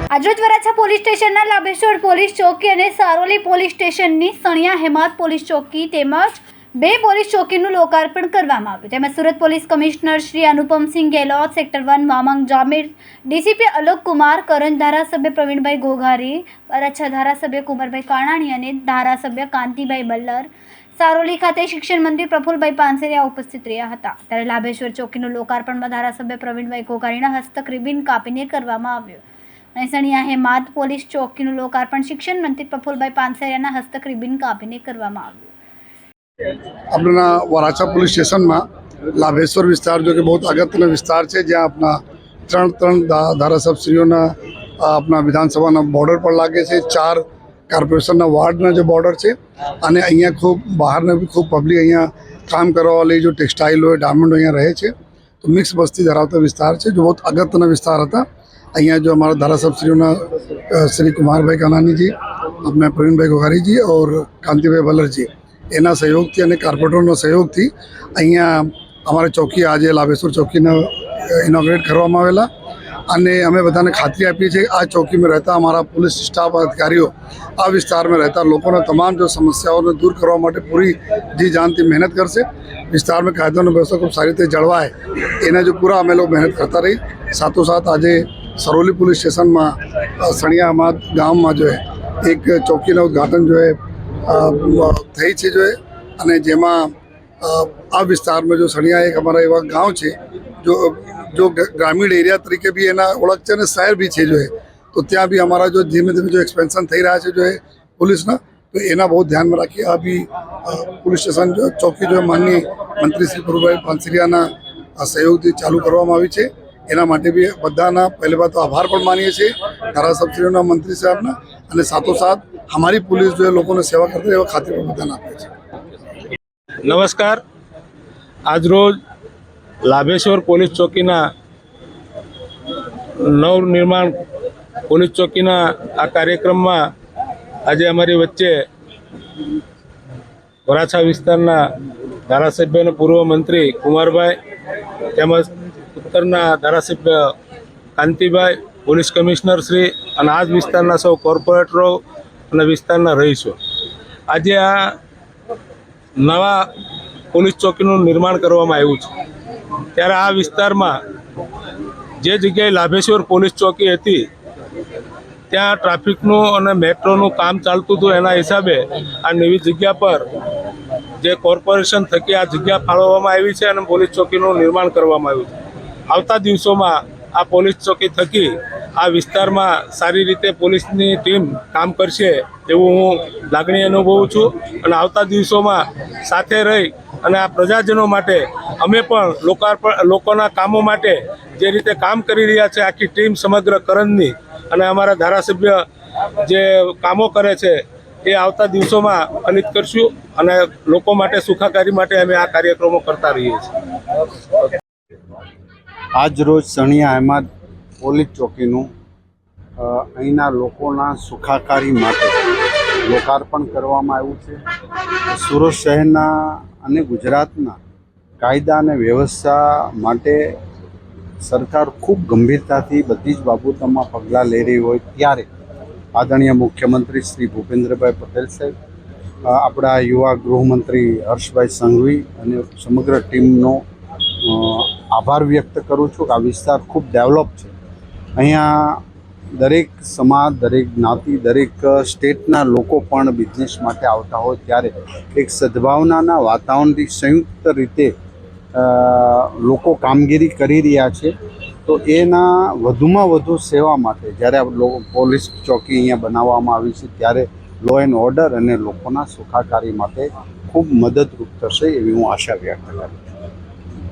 આજરોજ વરાછા પોલીસ સ્ટેશનના લાભેશ્વર પોલીસ ચોકી અને સારોલી પોલીસ સ્ટેશનની સણિયા હેમાદ પોલીસ ચોકી તેમજ બે પોલીસ ચોકીનું લોકાર્પણ કરવામાં આવ્યું। તેમાં Surat police commissioner Shri Anupamsinh Gehlot, sector 1 Mamang Jamir, DCP Alok Kumar, Karanj ધારાસભ્ય પ્રવીણભાઈ ઘોઘારી, વરાછા ધારાસભ્ય કુમારભાઈ કાણાણી અને ધારાસભ્ય કાંતિભાઈ બલ્લર, સારોલી ખાતે શિક્ષણ મંત્રી પ્રફુલભાઈ પાનસેરિયા ઉપસ્થિત રહ્યા હતા। ત્યારે લાભેશ્વર ચોકીનું લોકાર્પણમાં ધારાસભ્ય પ્રવીણભાઈ ઘોઘારીના હસ્તક રિબિન કાપીને કરવામાં આવ્યું। સણિયા હેમાદ પોલીસ ચોકીનું લોકાર્પણ શિક્ષણ મંત્રી પ્રફુલભાઈ પાનસેરિયાના હસ્તક રિબિન કાપીને કરવામાં આવ્યું। अपना वराछा पुलिस स्टेशन में लाभेश्वर विस्तार जो कि बहुत अगत्य विस्तार है, ज्यादा अपना त्रण धारासभ्यों अपना विधानसभा बॉर्डर पर लागे है, 4 कॉर्पोरेशन वार्ड जो बॉर्डर है अने अहींया खूब बहार ने भी खूब पब्लिक अहींया काम करवा वाली जो टेक्सटाइल हो डायमंड अहींया रहे छे, तो मिक्स बस्ती धरावता विस्तार है जो बहुत अगत्य विस्तार था। अहींया जो हमारा धारासभ्यों श्री कुमारभाई कानानी जी, अपने प्रवीणभाई घोघारी जी और कांतिभाई बल्लर जी एना सहयोग थी और कार्पोरेटरों सहयोग थी अहींया अमारी चौकी आज लाभेश्वर चौकी ने इनोग्रेट करवामां आवेला अने अमे बधाने खातरी आपी छे आ चौकी में रहता हमारा पुलिस स्टाफ अधिकारीओ आ विस्तार में रहता लोगों तमाम जो समस्याओं ने दूर करवा माटे पूरी जी जानती मेहनत करशे। विस्तार में कायदो और व्यवस्था खूब सारी रीते जळवाय एना जो पूरा अमे लोग मेहनत करता रही। साथों साथ आज सरोली पुलिस स्टेशन में सणिया हेमाद गाम में जो है एक चौकी उद्घाटन जो है थई है जो है अने जेमा आ विस्तार में जो सणिया एक हमारा एवं गाँव है जो ग्रामीण एरिया तरीके भी एना ओळख है, शहर भी है जो है, तो त्या भी हमारा जो धीमे धीमे जो एक्सपेंशन थी रहा है जो है पुलिस ना, तो एना बहुत ध्यान में रखी अभी पुलिस स्टेशन जो चौकी जो माननीय मंत्री श्री प्रभुभाई पानसरियाना सहयोग थी चालू करवामां आवी छे। एना माटे भी बधाना पहले बात तो आभार पण मानीए छे धारासभ्योना, मंत्री साहेबना अने साथों साथ हमारी पुलिस जो है लोगों ने सेवा करते एवं खातिर पर बधान आपे छे। नमस्कार, आज रोज लाभेश्वर पोलीस चौकीना नवनिर्माण पोलीस चौकीना आ कार्यक्रम में आज अमारी वच्चे वराछा विस्तारना धारासभ्य पूर्व मंत्री कुमारभाई तेमज उत्तरना धारासभ्य कांतिभाई, पोलीस कमिश्नर श्री और आज विस्तारना सौ कॉर्पोरेटरो और विस्तारना रहीशो आज आ नवा पोलीस चौकीनु निर्माण करवामां आव्युं छे। त्यारे आ विस्तारमां जे जग्याए लाभेश्वर पोलीस चौकी हती त्यां ट्राफिकनुं अने मेट्रोनुं काम चालतुं हतुं, एना हिसाबे आ नवी जग्या पर जे कॉर्पोरेशन थकी आ जग्या फाळववामां आवी छे अने पोलीस चौकीनुं निर्माण करवामां आव्युं छे। आवता दिवसोमां आ पोलीस चौकी थकी आ विस्तार में सारी रीते पुलिसनी टीम काम करशे एवं हूँ लागणी अनुभवुं छुं अने आवता दिवसों में साथे रही अने आ प्रजाजनों माटे अमे पण लोकोना कामों माटे जे रीते काम करी रह्या छे आखी टीम समग्र करंजनी अने अमारा धारासभ्य जे कामों करे छे ए आवता दिवसों में फलित करशुं अने लोको माटे सुखाकारी माटे अमे आ कार्यक्रमों करता रहीए छीए। आज रोज सणिया हेमाद पोलीस चौकीનું અહીંના લોકોના સુખાકારી માટે લોકાર્પણ કરવામાં આવ્યું છે। સુરત શહેરના અને ગુજરાતના કાયદા અને વ્યવસ્થા માટે સરકાર ખૂબ ગંભીરતાથી બધી જ બાબતોમાં પગલાં લઈ રહી હોય ત્યારે આદરણીય મુખ્યમંત્રી શ્રી ભૂપેન્દ્રભાઈ પટેલ સાહેબ, આપણા યુવા ગૃહમંત્રી હર્ષભાઈ સંઘવી અને સમગ્ર ટીમનો આભાર વ્યક્ત કરું છું કે આ વિસ્તાર ખૂબ ડેવલપ છે। અહીંયા દરેક સમાજ, દરેક જ્ઞાતિ, દરેક સ્ટેટના લોકો પણ બિઝનેસ માટે આવતા હોય ત્યારે એક સદભાવનાના વાતાવરણથી સંયુક્ત રીતે લોકો કામગીરી કરી રહ્યા છે, તો એના વધુમાં વધુ સેવા માટે જ્યારે પોલીસ ચોકી અહીંયા બનાવવામાં આવી છે ત્યારે લો એન્ડ ઓર્ડર અને લોકોના સુખાકારી માટે ખૂબ મદદરૂપ થશે એવી હું આશા વ્યક્ત કરું છું।